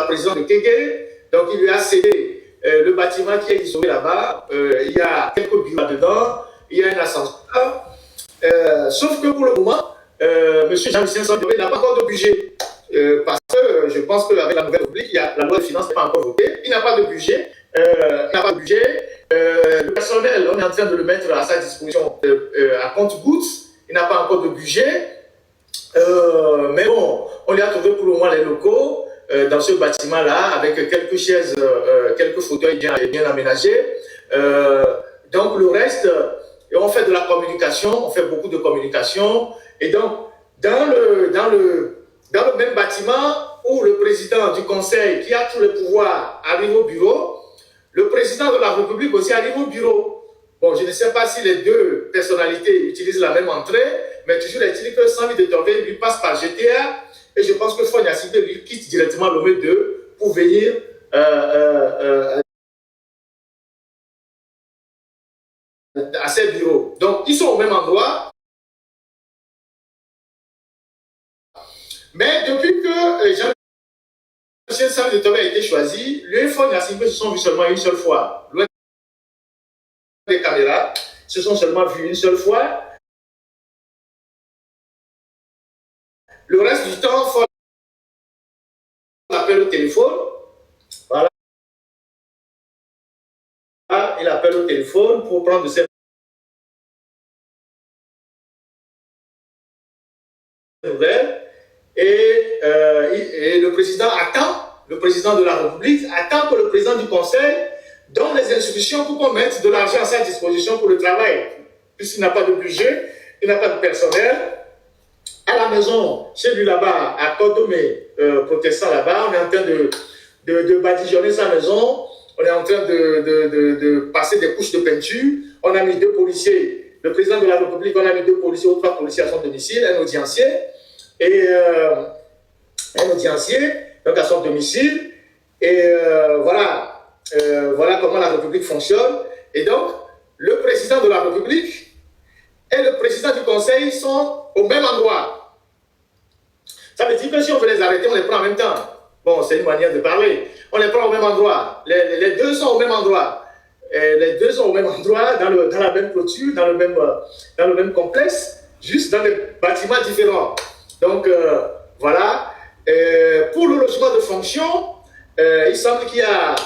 présidence de Kégué. Donc, il lui a cédé le bâtiment qui est isolé là-bas. Il y a quelques bureaux là-dedans. Il y a un ascenseur. Sauf que pour le moment, M. Jean-Lucien Sambéré n'a pas encore de budget. Parce que je pense qu'avec la nouvelle République, la loi de finances n'est pas encore votée. Il n'a pas de budget. Le personnel, on est en train de le mettre à sa disposition à compte-gouttes. Il n'a pas encore de budget. Mais bon, on lui a trouvé pour le moment les locaux dans ce bâtiment-là, avec quelques chaises, quelques fauteuils bien aménagés. Donc le reste, on fait de la communication, on fait beaucoup de communication. Et donc, dans le même bâtiment où le président du conseil, qui a tous les pouvoirs, arrive au bureau, le président de la République aussi arrive au bureau. Bon, je ne sais pas si les deux personnalités utilisent la même entrée, mais toujours est-il que Samy Détorvé lui passe par GTA, et je pense que Fonia Cité lui quitte directement le Lomé 2 pour venir à ses bureaux. Donc, ils sont au même endroit. Mais depuis que Jean-Michel Samy Détorvé a été choisi, lui et Fonia Cité se sont vus seulement une seule fois. Loin des caméras, se sont seulement vus une seule fois. Le reste du temps, Fonia appelle au téléphone. Voilà. Il appelle au téléphone pour prendre de ses nouvelles. Et le président attend, le président de la République attend que le président du Conseil donne les instructions pour qu'on mette de l'argent à sa disposition pour le travail. Puisqu'il n'a pas de budget, il n'a pas de personnel. À la maison, chez lui là-bas, à Codomé, protestant là-bas, on est en train de badigeonner sa maison, on est en train de passer des couches de peinture, on a mis 2 policiers, le président de la République, on a mis 2 policiers ou 3 policiers à son domicile, un audiencier, donc à son domicile, et voilà comment la République fonctionne. Et donc, le président de la République et le président du Conseil sont au même endroit. Ça veut dire que si on veut les arrêter, on les prend en même temps. Bon, c'est une manière de parler. On les prend au même endroit. Les deux sont au même endroit. Les deux sont au même endroit, dans la même clôture, dans le même complexe, juste dans des bâtiments différents. Donc, voilà. Pour le logement de fonction, il semble qu'il y a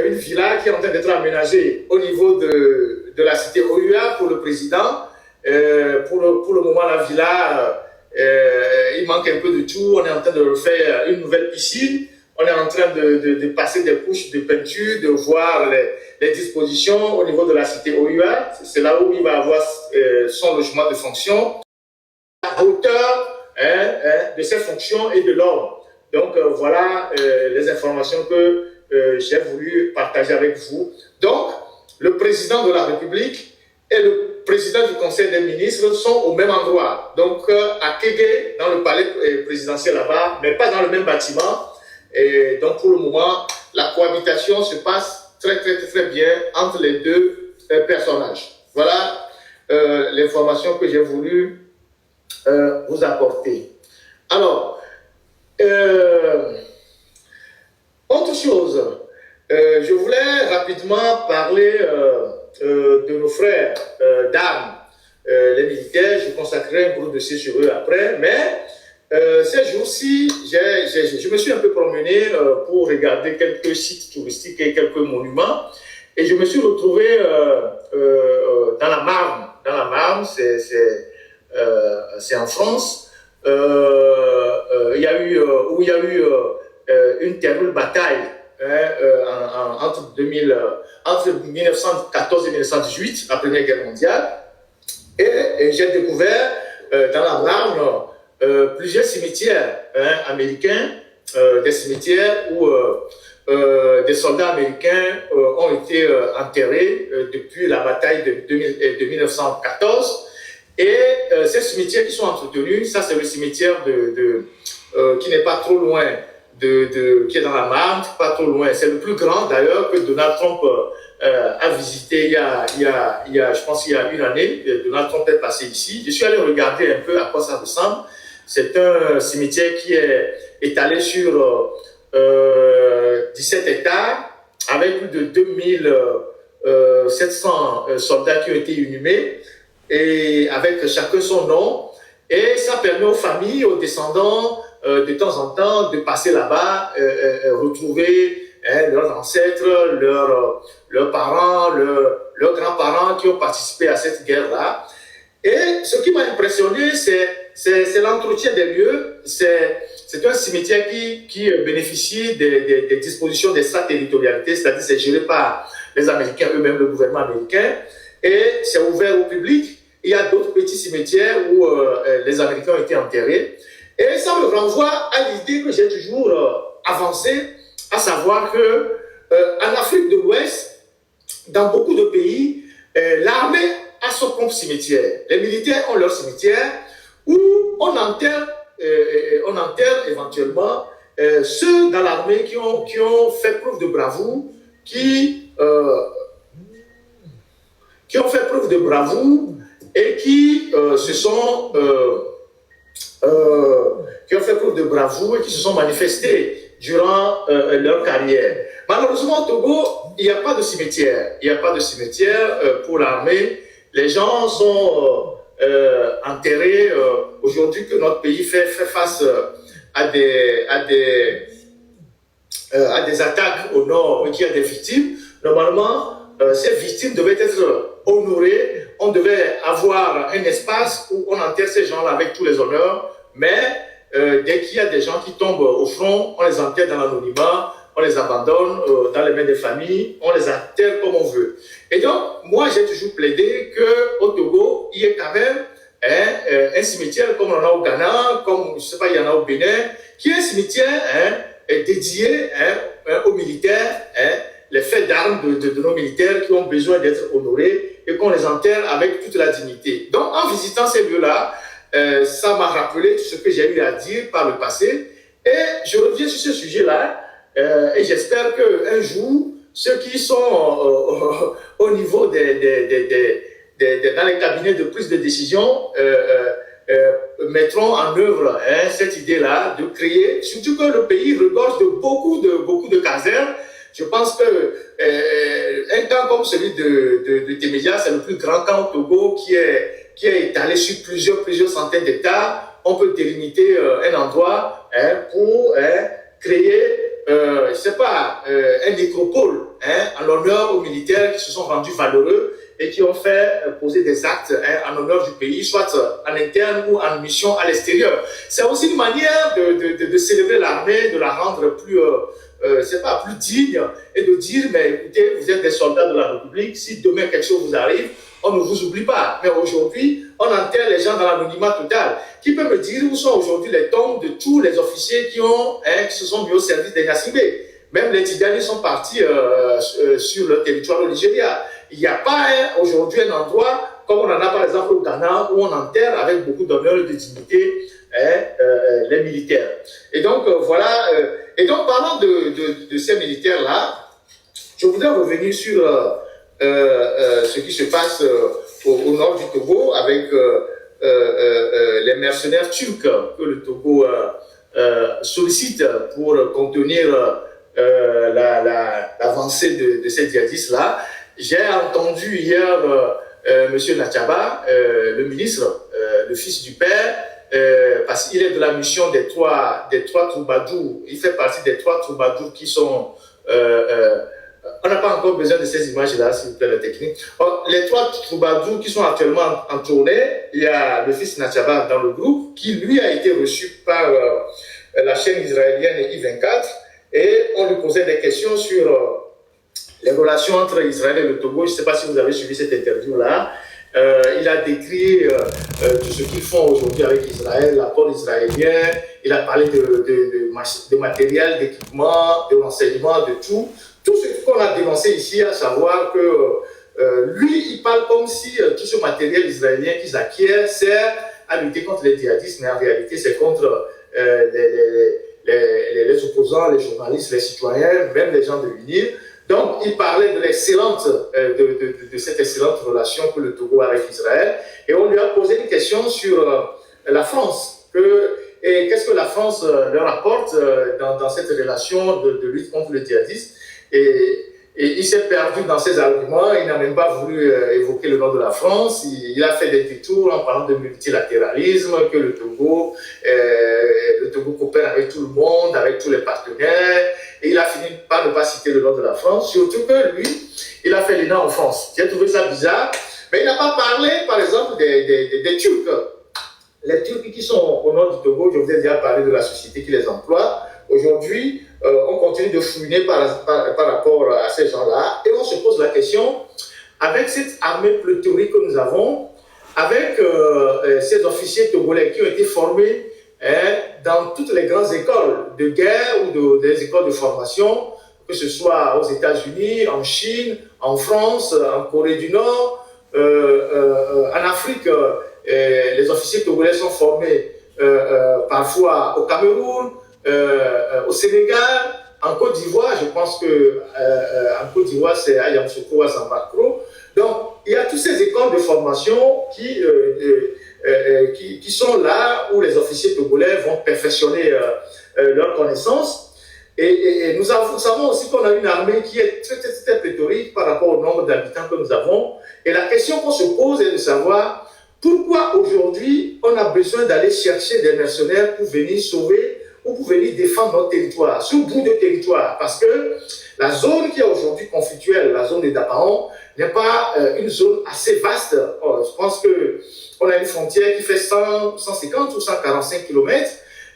une villa qui est en train d'être aménagée au niveau de la cité OUA pour le président. Pour le moment, la villa, il manque un peu de tout. On est en train de refaire une nouvelle piscine. On est en train de passer des couches de peinture, de voir les dispositions au niveau de la cité OUA. C'est là où il va avoir son logement de fonction, à hauteur de ses fonctions et de l'ordre. Donc, voilà les informations que j'ai voulu partager avec vous. Donc, le président de la République et le président du Conseil des ministres sont au même endroit. Donc, à Kégué, dans le palais présidentiel là-bas, mais pas dans le même bâtiment. Et donc, pour le moment, la cohabitation se passe très bien entre les deux personnages. Voilà l'information que j'ai voulu vous apporter. Alors, autre chose, je voulais rapidement parler de nos frères d'armes, les militaires. Je consacrerai un groupe de ces sur eux après, mais ces jours-ci, je me suis un peu promené pour regarder quelques sites touristiques et quelques monuments, et je me suis retrouvé dans la Marne. Dans la Marne, c'est en France, il y a eu une terrible bataille entre 1914 et 1918, la Première Guerre mondiale, et j'ai découvert dans la Marne plusieurs cimetières américains, des cimetières où des soldats américains ont été enterrés depuis la bataille de 1914. Et ces cimetières qui sont entretenus, ça c'est le cimetière qui n'est pas trop loin, qui est dans la Marne, pas trop loin. C'est le plus grand d'ailleurs que Donald Trump a visité il y a, je pense qu'il y a une année. Donald Trump est passé ici. Je suis allé regarder un peu à quoi ça ressemble. C'est un cimetière qui est étalé sur 17 hectares, avec plus de 2700 soldats qui ont été inhumés, et avec chacun son nom. Et ça permet aux familles, aux descendants, de temps en temps, de passer là-bas, retrouver leurs ancêtres, leurs parents, leurs grands-parents qui ont participé à cette guerre-là. Et ce qui m'a impressionné, c'est l'entretien des lieux. C'est un cimetière qui bénéficie des dispositions d'extraterritorialité, c'est-à-dire c'est géré par les Américains eux-mêmes, le gouvernement américain, et c'est ouvert au public. Il y a d'autres petits cimetières où les Américains ont été enterrés. Et ça me renvoie à l'idée que j'ai toujours avancée, à savoir que en Afrique de l'Ouest, dans beaucoup de pays, l'armée a son propre cimetière. Les militaires ont leur cimetière où on enterre éventuellement ceux dans l'armée qui ont fait preuve de bravoure, qui ont fait preuve de bravoure et qui qui ont fait preuve de bravoure et qui se sont manifestés durant leur carrière. Malheureusement, au Togo, il n'y a pas de cimetière. Il n'y a pas de cimetière pour l'armée. Les gens sont enterrés. Aujourd'hui que notre pays fait face à des attaques au nord et qu'il y a des victimes, normalement, ces victimes devaient être honorées. On devait avoir un espace où on enterre ces gens-là avec tous les honneurs, mais dès qu'il y a des gens qui tombent au front, on les enterre dans l'anonymat, on les abandonne dans les mains des familles, on les enterre comme on veut. Et donc, moi, j'ai toujours plaidé qu'au Togo, il y ait quand même un cimetière comme on en a au Ghana, comme, je ne sais pas, il y en a au Bénin, qui est un cimetière dédié aux militaires, les faits d'armes de nos militaires qui ont besoin d'être honorés et qu'on les enterre avec toute la dignité. Donc, en visitant ces lieux-là, ça m'a rappelé tout ce que j'ai eu à dire par le passé. Et je reviens sur ce sujet-là et j'espère qu'un jour, ceux qui sont au niveau dans les cabinets de prise de décision mettront en œuvre cette idée-là de créer, surtout que le pays regorge de beaucoup de casernes. Je pense qu'un camp comme celui de Témédia, c'est le plus grand camp au Togo qui est étalé sur plusieurs centaines d'hectares. On peut délimiter un endroit pour créer, je ne sais pas, un nécropole en l'honneur aux militaires qui se sont rendus valeureux et qui ont fait poser des actes en honneur du pays, soit en interne ou en mission à l'extérieur. C'est aussi une manière de célébrer l'armée, de la rendre plus... c'est pas plus digne et de dire mais écoutez, vous êtes des soldats de la République, si demain quelque chose vous arrive, on ne vous oublie pas. Mais aujourd'hui, on enterre les gens dans l'anonymat total. Qui peut me dire où sont aujourd'hui les tombes de tous les officiers qui se sont mis au service des Yassimé? Même les Tidjani sont partis sur le territoire du Nigeria. Il n'y a pas aujourd'hui un endroit comme on en a par exemple au Ghana où on enterre avec beaucoup d'honneur et de dignité les militaires. Et donc voilà. Et donc parlant de ces militaires-là, je voudrais revenir sur ce qui se passe au nord du Togo avec les mercenaires turcs que le Togo sollicite pour contenir l'avancée de ces djihadistes-là. J'ai entendu hier M. Nachaba, le ministre, le fils du père, parce qu'il est de la mission des trois troubadours. Il fait partie des 3 troubadours qui sont... on n'a pas encore besoin de ces images-là, s'il vous plaît, la technique. Les 3 troubadours qui sont actuellement en tournée, il y a le fils Nachaba dans le groupe, qui lui a été reçu par la chaîne israélienne I24, et on lui posait des questions sur les relations entre Israël et le Togo. Je ne sais pas si vous avez suivi cette interview-là. Il a décrit tout ce qu'ils font aujourd'hui avec Israël, l'apport israélien. Il a parlé de matériel, d'équipement, de renseignement, de tout. Tout ce qu'on a dénoncé ici, à savoir que lui, il parle comme si tout ce matériel israélien qu'ils acquièrent sert à lutter contre les djihadistes, mais en réalité, c'est contre les opposants, les journalistes, les citoyens, même les gens de l'UNIR. Donc, il parlait de cette excellente relation que le Togo a avec Israël. Et on lui a posé une question sur la France, Et qu'est-ce que la France leur apporte dans cette relation de lutte contre le djihadisme. Et il s'est perdu dans ses arguments, il n'a même pas voulu évoquer le nom de la France, il a fait des détours en parlant de multilatéralisme, que le Togo coopère avec tout le monde, avec tous les partenaires, et il a fini par ne pas citer le nom de la France, surtout que lui, il a fait l'ENA en France. J'ai trouvé ça bizarre, mais il n'a pas parlé, par exemple, des Turcs. Les Turcs qui sont au nord du Togo, je vous ai déjà parlé de la société qui les emploie. Aujourd'hui, on continue de fouiner par rapport à ces gens-là et on se pose la question, avec cette armée pléthorique que nous avons, avec ces officiers togolais qui ont été formés dans toutes les grandes écoles de guerre ou des écoles de formation, que ce soit aux États-Unis, en Chine, en France, en Corée du Nord, en Afrique, les officiers togolais sont formés parfois au Cameroun, au Sénégal, en Côte d'Ivoire, je pense que en Côte d'Ivoire, c'est à Yamoussoukro, à Sambakro. Donc, il y a toutes ces écoles de formation qui sont là où les officiers togolais vont perfectionner leurs connaissances. Et nous savons aussi qu'on a une armée qui est très pléthorique par rapport au nombre d'habitants que nous avons. Et la question qu'on se pose est de savoir pourquoi aujourd'hui on a besoin d'aller chercher des mercenaires pour venir sauver ou pour venir défendre notre territoire, ce bout de territoire. Parce que la zone qui est aujourd'hui conflictuelle, la zone de Dapaon, n'est pas une zone assez vaste. Je pense qu'on a une frontière qui fait 150 ou 145 km.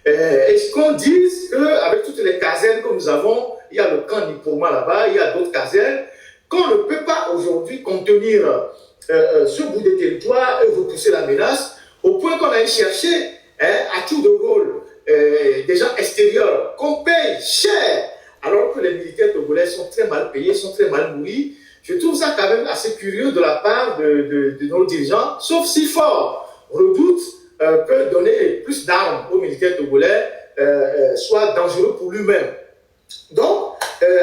Et ce qu'on dit qu'avec toutes les casernes que nous avons, il y a le camp Nipurma là-bas, il y a d'autres casernes, qu'on ne peut pas aujourd'hui contenir ce bout de territoire et repousser la menace, au point qu'on a cherché à tout de rôle des gens extérieurs qu'on paye cher, alors que les militaires togolais sont très mal payés, sont très mal nourris. Je trouve ça quand même assez curieux de la part de nos dirigeants, sauf si fort redoute que donner plus d'armes aux militaires togolais soit dangereux pour lui-même. Donc,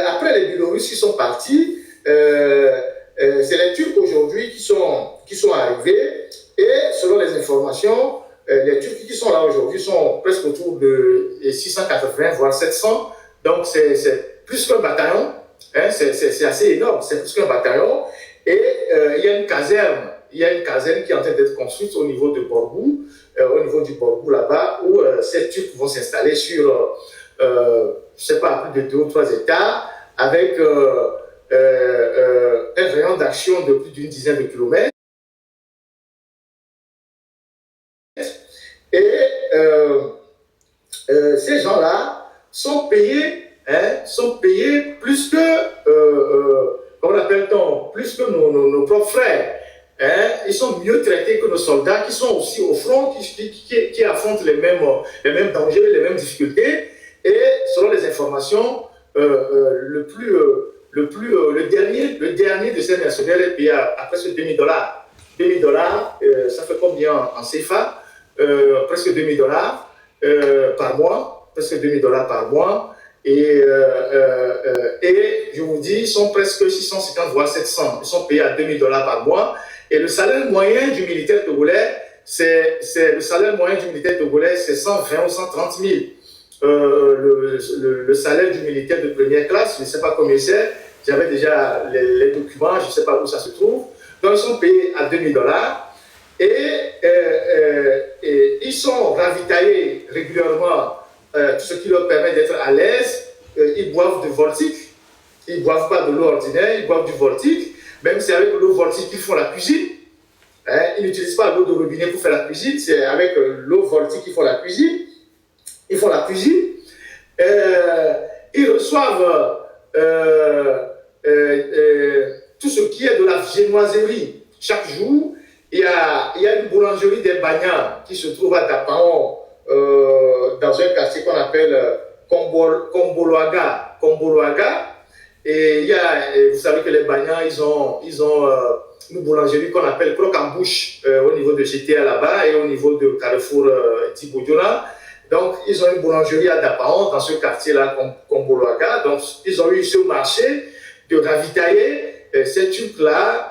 après les Biélorusses qui sont partis, c'est les Turcs aujourd'hui qui sont arrivés, et selon les informations, les Turcs qui sont là aujourd'hui sont presque autour de 680, voire 700, donc c'est plus qu'un bataillon, hein, c'est assez énorme, c'est plus qu'un bataillon, et il y a une caserne qui est en train d'être construite au niveau de Borgou, au niveau du Borgou là-bas, où ces Turcs vont s'installer sur, je ne sais pas, plus de 2 ou 3 hectares, avec un rayon d'action de plus d'une dizaine de kilomètres. Et ces gens-là sont payés plus que, comment appelle-t-on, plus que nos propres frères. Ils sont mieux traités que nos soldats qui sont aussi au front, qui affrontent les mêmes dangers, les mêmes difficultés. Et selon les informations, le dernier de ces mercenaires est payé à presque $2000. $2000, ça fait combien en CFA? Presque $2000 par mois, presque $2000 par mois. Et je vous dis, ils sont presque 650 voire 700. Ils sont payés à $2000 par mois. Et le salaire moyen du militaire togolais, c'est 120 ou 130 000. Le salaire du militaire de première classe, je ne sais pas combien c'est. J'avais déjà les documents, je ne sais pas où ça se trouve. Donc, ils sont payés à $2000. Et ils sont ravitaillés régulièrement, tout ce qui leur permet d'être à l'aise. Ils boivent du Voltic. Ils ne boivent pas de l'eau ordinaire, ils boivent du Voltic. Même si c'est avec l'eau Voltic qu'ils font la cuisine. Ils n'utilisent pas l'eau de robinet pour faire la cuisine, c'est avec l'eau Voltic qu'ils font la cuisine. Ils font la cuisine. Ils reçoivent tout ce qui est de la viennoiserie. Chaque jour, il y a une boulangerie des Bagnards qui se trouve à Dapaon, dans un quartier qu'on appelle Komboloaga. Et vous savez que les Bagnards, ils ont une boulangerie qu'on appelle Croc en Bouche au niveau de GTA là-bas et au niveau de Carrefour Thibodjona. Donc, ils ont une boulangerie à Dapaon, dans ce quartier-là, Komboloaga. Donc, ils ont eu ce marché de ravitailler ces trucs-là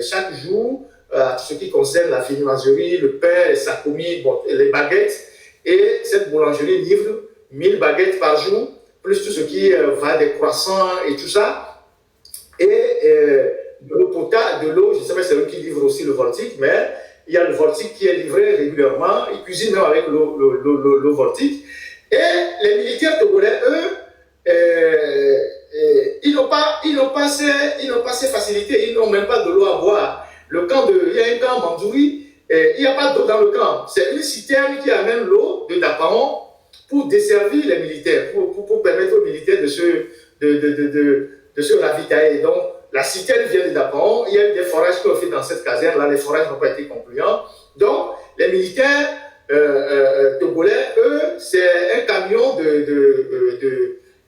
chaque jour, ce qui concerne la viennoiserie, le pain, les sakomi, bon, les baguettes. et cette boulangerie livre 1000 baguettes par jour, plus tout ce qui va des croissants et tout ça. Et de l'eau potable, de l'eau, je ne sais pas si c'est eux qui livrent aussi le Voltic, mais il y a le Voltic qui est livré régulièrement. Ils cuisinent même avec le Voltic. Et les militaires togolais, eux, ils n'ont pas ces facilités, ils n'ont même pas de l'eau à boire. Il y a un camp Mandouri, il n'y a pas d'eau dans le camp. C'est une citerne qui amène l'eau de Dapaon pour desservir les militaires, pour permettre aux militaires de se ravitailler. Donc, la citerne vient de Dapaon, il y a des forages qui ont fait dans cette caserne-là, les forages n'ont pas été concluants. Donc, les militaires togolais, eux, c'est un camion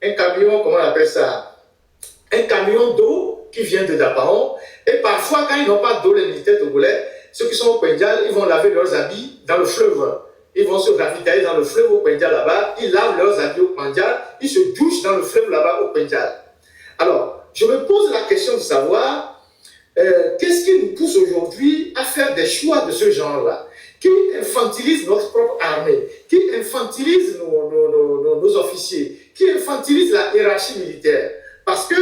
un camion, comment on appelle ça? Un camion d'eau qui vient de Dapaon. Et parfois, quand ils n'ont pas d'eau, les militaires togolais, ceux qui sont au Pendjal, ils vont laver leurs habits dans le fleuve. Ils vont se ravitailler dans le fleuve au Pendjal là-bas. Ils lavent leurs habits au Pendjal. Ils se douchent dans le fleuve là-bas au Pendjal. Alors, je me pose la question de savoir qu'est-ce qui nous pousse aujourd'hui à faire des choix de ce genre-là, qui infantilise notre propre armée, qui infantilise nos officiers, qui infantilise la hiérarchie militaire. Parce que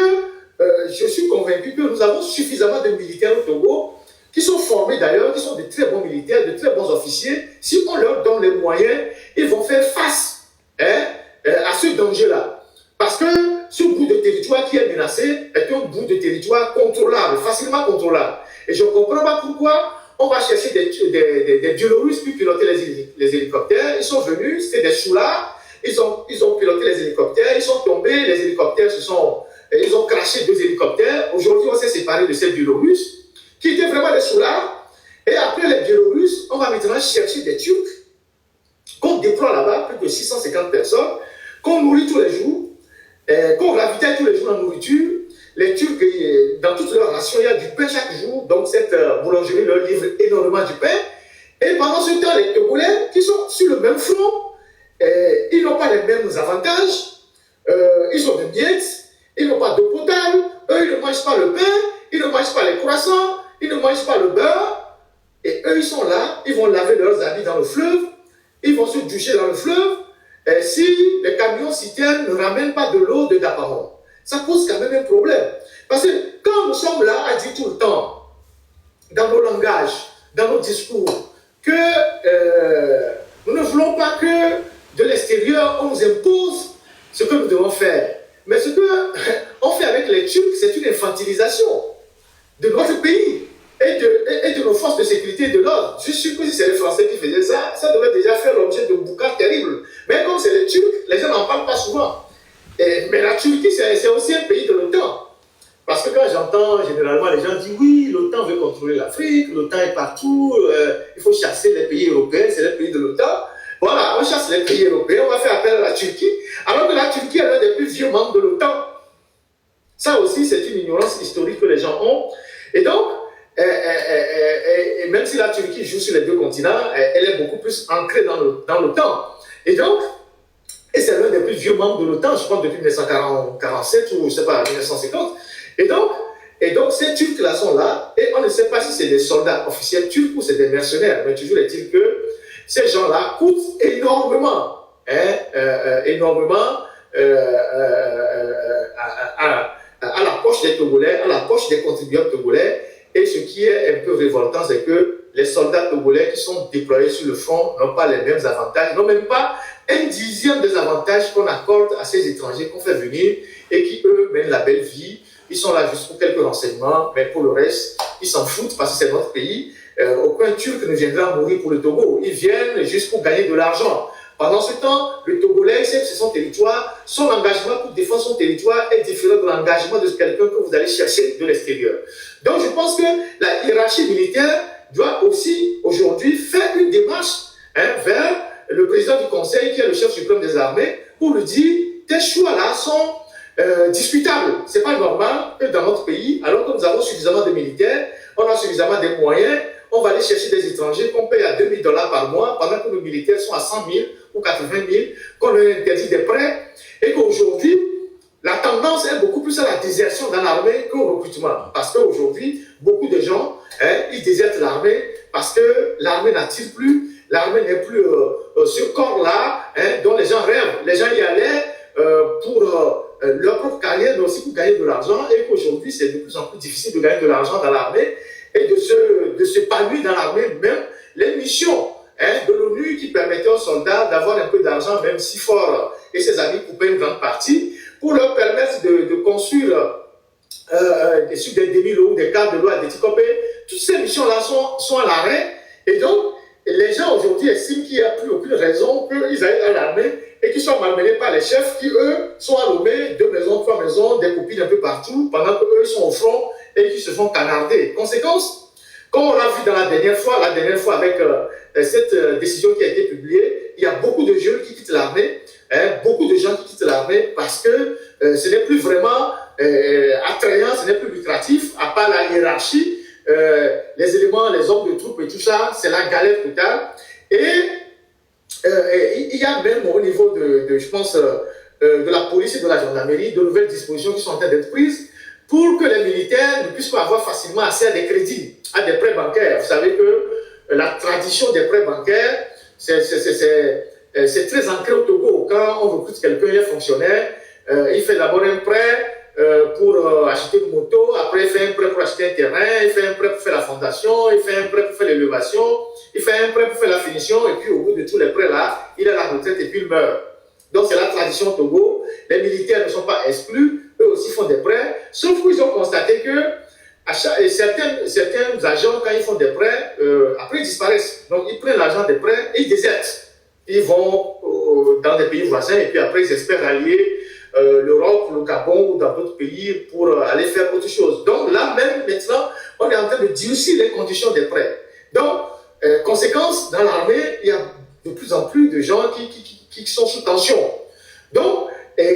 je suis convaincu que nous avons suffisamment de militaires au Togo, qui sont formés d'ailleurs, qui sont de très bons militaires, de très bons officiers. Si on leur donne les moyens, ils vont faire face à ce danger-là. Parce que ce bout de territoire qui est menacé est un bout de territoire contrôlable, facilement contrôlable. Et je ne comprends pas pourquoi on va chercher des Biélorusses pour piloter les hélicoptères. Ils sont venus, c'était des choulards, ils ont piloté les hélicoptères, ils sont tombés, les hélicoptères ils ont craché 2 hélicoptères. Aujourd'hui, on s'est séparé de ces Biélorusses, qui étaient vraiment des choulards. Et après les Biélorusses, on va maintenant chercher des Turcs, qu'on déploie là-bas, plus de 650 personnes, qu'on nourrit tous les jours, qu'on ravitaille tous les jours en nourriture. Les Turcs, dans toutes leurs rations, il y a du pain chaque jour. Donc cette boulangerie leur livre énormément du pain. Et pendant ce temps, les Togolais, qui sont sur le même front, ils n'ont pas les mêmes avantages. Ils ont des miettes, ils n'ont pas d'eau potable, eux, ils ne mangent pas le pain, ils ne mangent pas les croissants, ils ne mangent pas le beurre. Et eux, ils sont là, ils vont laver leurs habits dans le fleuve, ils vont se doucher dans le fleuve. Si les camions citernes ne ramènent pas de l'eau de Dapaon, ça pose quand même un problème. Parce que quand nous sommes là à dire tout le temps, dans nos langages, dans nos discours, que nous ne voulons pas que de l'extérieur, on nous impose ce que nous devons faire. Mais ce qu'on fait avec les Turcs, c'est une infantilisation de notre pays et de nos forces de sécurité et de l'ordre. Je suis sûr que si c'est les Français qui faisaient ça, ça devrait déjà faire l'objet de boucans terribles. Mais comme c'est les Turcs, les gens n'en parlent pas souvent. Mais la Turquie, c'est aussi un pays de l'OTAN. Parce que quand j'entends généralement les gens dire oui, l'OTAN veut contrôler l'Afrique, l'OTAN est partout, il faut chasser les pays européens, c'est les pays de l'OTAN. Voilà, on chasse les pays européens, on va faire appel à la Turquie, alors que la Turquie est l'un des plus vieux membres de l'OTAN. Ça aussi, c'est une ignorance historique que les gens ont. Et donc, et même si la Turquie joue sur les 2 continents, elle est beaucoup plus ancrée dans l'OTAN. Et donc, c'est l'un des plus vieux membres de l'OTAN, je crois depuis 1947 ou je ne sais pas, 1950. Et donc ces Turcs-là sont là, et on ne sait pas si c'est des soldats officiels turcs ou c'est des mercenaires. Mais toujours est-il que ces gens-là coûtent énormément, énormément à la poche des Togolais, à la poche des contribuables togolais. Et ce qui est un peu révoltant, c'est que les soldats togolais qui sont déployés sur le front n'ont pas les mêmes avantages, n'ont même pas 1/10 des avantages qu'on accorde à ces étrangers qu'on fait venir et qui, eux, mènent la belle vie. Ils sont là juste pour quelques renseignements, mais pour le reste, ils s'en foutent parce que c'est notre pays. Aucun Turc ne viendra mourir pour le Togo. Ils viennent juste pour gagner de l'argent. Pendant ce temps, le Togolais, c'est son territoire, son engagement pour défendre son territoire est différent de l'engagement de quelqu'un que vous allez chercher de l'extérieur. Donc je pense que la hiérarchie militaire doit aussi aujourd'hui faire une démarche vers le président du Conseil, qui est le chef suprême des armées, pour lui dire, tes choix-là sont discutables. Ce n'est pas normal que dans notre pays, alors que nous avons suffisamment de militaires, on a suffisamment de moyens, on va aller chercher des étrangers qu'on paye à $2000 par mois, pendant que nos militaires sont à 100 000 ou 80 000, qu'on leur interdit des prêts, et qu'aujourd'hui, la tendance est beaucoup plus à la désertion dans l'armée qu'au recrutement. Parce qu'aujourd'hui, beaucoup de gens, ils désertent l'armée parce que l'armée n'attire plus, l'armée n'est plus ce corps-là, dont les gens rêvent. Les gens y allaient pour leur propre carrière, mais aussi pour gagner de l'argent, et qu'aujourd'hui, c'est de plus en plus difficile de gagner de l'argent dans l'armée et de s'épanouir dans l'armée. Même les missions de l'ONU qui permettaient aux soldats d'avoir un peu d'argent, même si fort et ses amis coupaient une grande partie, pour leur permettre de construire des demi-lots, des cadres de l'eau à Déticopé. Toutes ces missions-là sont à l'arrêt. Et donc, les gens aujourd'hui estiment qu'il n'y a plus aucune raison qu'ils aillent à l'armée et qu'ils soient malmenés par les chefs qui, eux, sont à Lomé, 2 maisons, 3 maisons, des copines un peu partout, pendant qu'eux sont au front et qui se font canarder. Conséquence, comme on l'a vu dans la dernière fois avec cette décision qui a été publiée, il y a beaucoup de jeunes qui quittent l'armée, beaucoup de gens qui quittent l'armée parce que ce n'est plus vraiment attrayant, ce n'est plus lucratif, à part la hiérarchie, les éléments, les hommes de troupes et tout ça, c'est la galère totale. Et il y a même au niveau je pense, de la police et de la gendarmerie, de nouvelles dispositions qui sont en train d'être prises pour que les militaires ne puissent pas avoir facilement accès à des crédits, à des prêts bancaires. Vous savez que la tradition des prêts bancaires, c'est très ancré au Togo. Quand on recrute quelqu'un, il est fonctionnaire, il fait d'abord un prêt pour acheter une moto, après il fait un prêt pour acheter un terrain, il fait un prêt pour faire la fondation, il fait un prêt pour faire l'élévation, il fait un prêt pour faire la finition, et puis au bout de tous les prêts là, il a la retraite et puis il meurt. Donc c'est la tradition au Togo. Les militaires ne sont pas exclus, eux aussi font des prêts, sauf qu'ils ont constaté que certains agents, quand ils font des prêts, après ils disparaissent. Donc ils prennent l'argent des prêts et ils désertent. Ils vont dans des pays voisins et puis après ils espèrent allier l'Europe, le Gabon ou dans d'autres pays pour aller faire autre chose. Donc là même maintenant, on est en train de durcir les conditions des prêts. Donc, conséquence, dans l'armée, il y a de plus en plus de gens qui sont sous tension. Donc,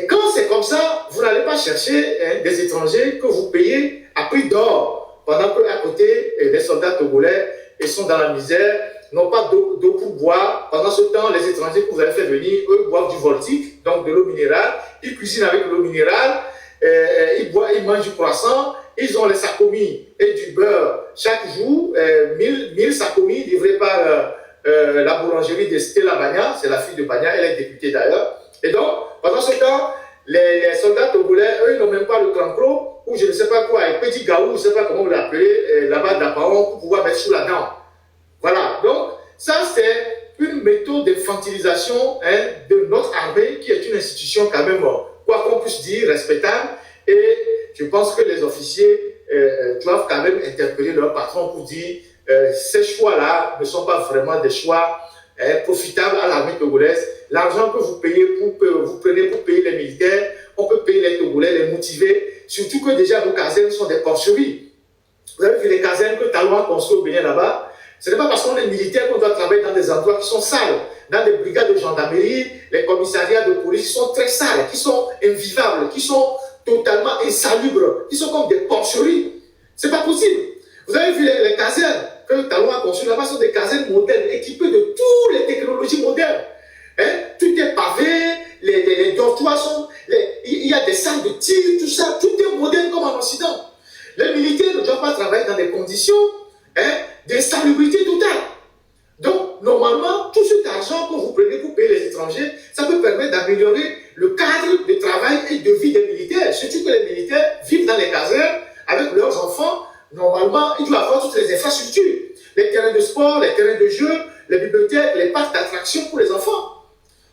quand c'est comme ça, vous n'allez pas chercher des étrangers que vous payez à prix d'or, pendant qu'à côté, les soldats togolais sont dans la misère, n'ont pas d'eau pour boire. Pendant ce temps, les étrangers que vous avez fait venir, eux, boivent du voltique, donc de l'eau minérale. Ils cuisinent avec de l'eau minérale, ils mangent du croissant, ils ont les sakomis et du beurre chaque jour, 1000 sakomis livrés par la boulangerie de Stella Bagna, c'est la fille de Bagna, elle est députée d'ailleurs. Et donc, pendant ce temps, les soldats togolais, eux, ils n'ont même pas le crancro, ou je ne sais pas quoi, un petit gaou, je ne sais pas comment vous l'appelez, là-bas d'Apaon, pour pouvoir mettre sous la dent. Voilà, donc ça c'est une méthode d'infantilisation de notre armée qui est une institution quand même, quoi qu'on puisse dire, respectable. Et je pense que les officiers doivent quand même interpeller leur patron pour dire ces choix-là ne sont pas vraiment des choix profitables à l'armée togolaise. L'argent que vous prenez pour payer les militaires, on peut payer les Togolais, les motiver, surtout que déjà vos casernes sont des porcheries. Vous avez vu les casernes que Talon a construit au Bénin là-bas. Ce n'est pas parce qu'on est militaire qu'on doit travailler dans des endroits qui sont sales, dans des brigades de gendarmerie, les commissariats de police qui sont très sales, qui sont invivables, qui sont totalement insalubres, qui sont comme des porcheries. C'est pas possible. Vous avez vu les casernes que Talon a construites là-bas, sont des casernes modernes, équipées de toutes les technologies modernes. Tout est pavé, les dortoirs sont... il y a des salles de tir, tout ça, tout est moderne comme en Occident. Les militaires ne doivent pas travailler dans des conditions d'insalubrité totale. Donc, normalement, tout cet argent que vous prenez pour payer les étrangers, ça peut permettre d'améliorer le cadre de travail et de vie des militaires. Surtout que les militaires vivent dans les casernes avec leurs enfants. Normalement, ils doivent avoir toutes les infrastructures. Les terrains de sport, les terrains de jeu, les bibliothèques, les parcs d'attraction pour les enfants.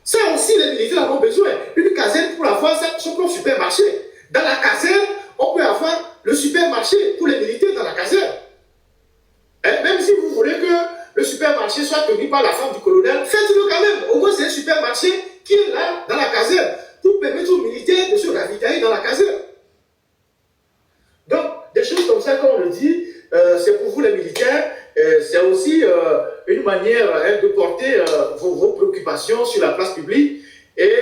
Ça aussi, les militaires en ont besoin. Une caserne, pour avoir ça, son propre supermarché. Dans la caserne, on peut avoir le supermarché pour les militaires dans la caserne. Même si vous voulez que le supermarché soit tenu par la femme du colonel, faites-le quand même. Au moins, c'est un supermarché qui est là, dans la caserne, pour permettre aux militaires de se ravitailler dans la caserne. Donc, des choses comme ça, comme on le dit, c'est pour vous les militaires, c'est aussi une manière de porter vos préoccupations sur la place publique. Et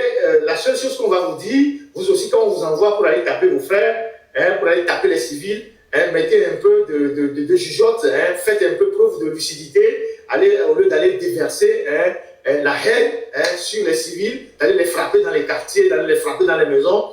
la seule chose qu'on va vous dire, vous aussi, quand on vous envoie pour aller taper vos frères, pour aller taper les civils, mettez un peu de jugeote, faites un peu preuve de lucidité, au lieu d'aller déverser la haine sur les civils, d'aller les frapper dans les quartiers, d'aller les frapper dans les maisons,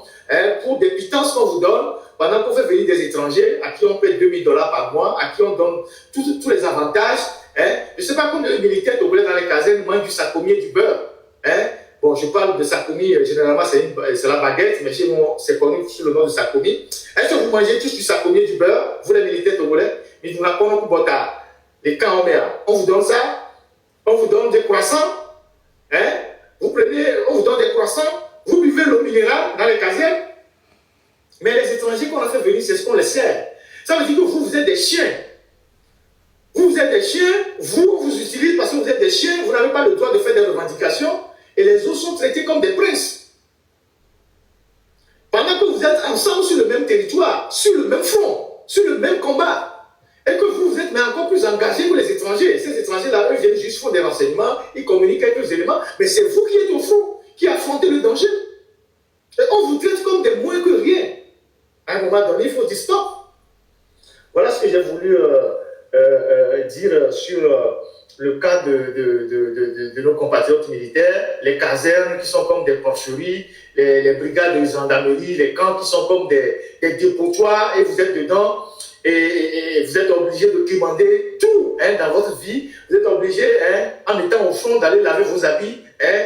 pour des pitances qu'on vous donne, pendant qu'on fait venir des étrangers à qui on paie $2000 par mois, à qui on donne tous les avantages, Hein? Je ne sais pas combien de militaires togolais dans les casernes mangent du sakomi et du beurre. Hein? Bon, je parle de sakomi, généralement c'est la baguette, mais chez nous, c'est connu sous le nom de sakomi. Est-ce que vous mangez tous du sakomi et du beurre, vous les militaires togolais? Mais vous n'avez pas les camps en mer. On vous donne ça, on vous donne des croissants. Hein? Vous prenez, on vous donne des croissants, vous buvez l'eau minérale dans les casernes. Mais les étrangers qu'on a fait venir, c'est ce qu'on les sert. Ça veut dire que vous êtes des chiens. Vous êtes des chiens, vous utilisez parce que vous êtes des chiens, vous n'avez pas le droit de faire des revendications et les autres sont traités comme des princes. Pendant que vous êtes ensemble sur le même territoire, sur le même front, sur le même combat, et que vous êtes mais encore plus engagés que les étrangers. Ces étrangers-là, eux viennent juste faire des renseignements, ils communiquent quelques éléments, mais c'est vous qui êtes au front, qui affrontez le danger. Et on vous traite comme des moins que rien. À un moment donné, il faut dire stop. Voilà ce que j'ai voulu dire sur le cas de nos compatriotes militaires, les casernes qui sont comme des porcheries, les brigades de gendarmerie, les camps qui sont comme des dépotoirs et vous êtes dedans et vous êtes obligé de commander tout dans votre vie. Vous êtes obligé, en étant au fond, d'aller laver vos habits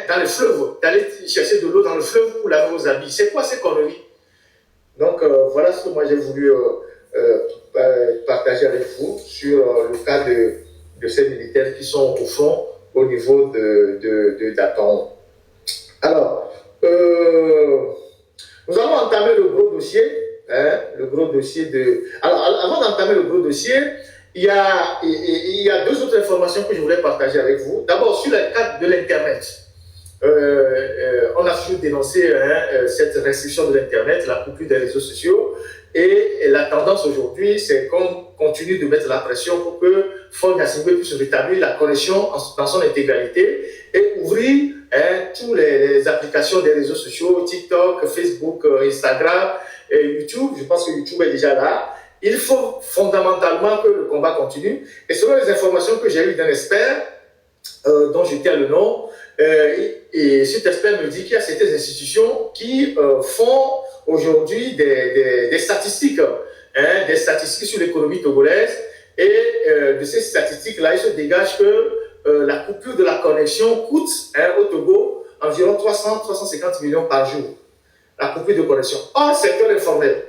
dans le fleuve, d'aller chercher de l'eau dans le fleuve pour laver vos habits. C'est quoi ces conneries? Donc voilà ce que moi j'ai voulu partager avec vous sur le cas de ces militaires qui sont au fond au niveau de Daton. Alors, nous allons entamer le gros dossier. Le gros dossier de... Alors, avant d'entamer le gros dossier, il y a deux autres informations que je voulais partager avec vous. D'abord, sur le cadre de l'Internet. On a toujours dénoncé cette restriction de l'Internet, la coupure des réseaux sociaux. Et la tendance aujourd'hui, c'est qu'on continue de mettre la pression pour que Faure Gnassingbé puisse rétablir la connexion dans son intégralité et ouvrir toutes les applications des réseaux sociaux, TikTok, Facebook, Instagram et YouTube. Je pense que YouTube est déjà là. Il faut fondamentalement que le combat continue. Et selon les informations que j'ai eues d'un expert, dont je tiens le nom, et cet expert me dit qu'il y a certaines institutions qui font aujourd'hui des statistiques, des statistiques sur l'économie togolaise, et de ces statistiques-là, il se dégage que la coupure de la connexion coûte au Togo environ 300-350 millions par jour, la coupure de connexion, hors secteur informel.